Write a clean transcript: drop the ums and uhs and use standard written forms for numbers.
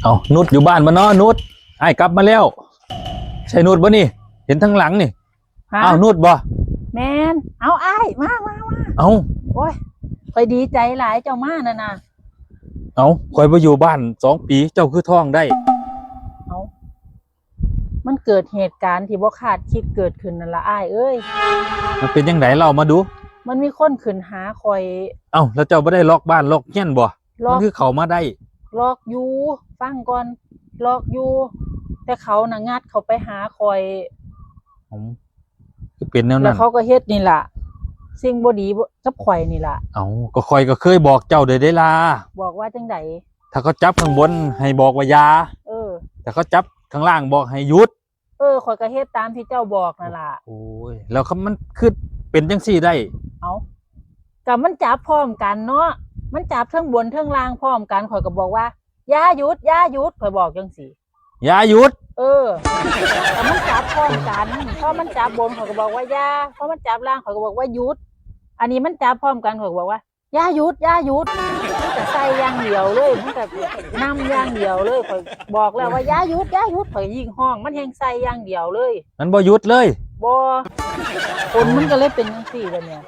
เอานุชอยู่บ้านบ่เนาะนุชไอ้กลับมาแล้วใช่นุชบ่นี่เห็นทั้งหลังนี่อ้าวนุชบ่แมนเอาอ้ายมาเอาโอ้ยคอยดีใจหลายเจ้ามาน่ะนะเอาคอยไปอยู่บ้าน2 ปีเจ้าคือท้องได้เอามันเกิดเหตุการณ์ที่บ่คาดคิดเกิดขึ้นนั่นละอ้ายเอ้ยมันเป็นยังไงเรามาดูมันมีคนขึ้นหาคอยเอ้าแล้วเจ้าไม่ได้ล็อกบ้านล็อกเงี้ยนบ่มันคือเขามาได้ล็อกอยู่ฟังก่อนล็อกอยู่แต่เขาน่ะงัดเขาไปหาคอยคือเป็นแนวนั้นแล้วเขาก็เฮ็ดนี่ล่ะสิ่งบ่ดีกับข่อยนี่ล่ะเอ้าก็คอยก็เคยบอกเจ้าได้ล่ะบอกว่าจังได๋ถ้าเขาจับข้างบนให้บอกว่ายาแต่เขาจับข้างล่างบอกให้หยุดข่อยก็เฮ็ดตามที่เจ้าบอกนั่นล่ะโอ้ยแล้วมันคือเป็นจังซี่ได้เอ้าก็มันจับพร้อมกันเนาะมันจับเทิงบนเทิงล่างพร้อมกันข่อยก็บอกว่าอย่าหยุดข่อยบอกจังซี่อย่าหยุดแต่มันจับพร้อมกันพอมันจับบนข่อยก็บอกว่าอย่าพอมันจับล่างข่อยก็บอกว่าหยุดอันนี้มันจับพร้อมกันข่อยก็บอกว่าอย่าหยุดมันจะใส่อย่างเดียวเลยมันจะนำอย่างเดียวเลยข่อยบอกแล้วว่าอย่าหยุดข่อยยิงห้องมันแฮงใส่อย่างเดียวเลยมันบ่หยุดเลยบ่คนมันก็เลยเป็นจังซี่ล่ะเนี่ย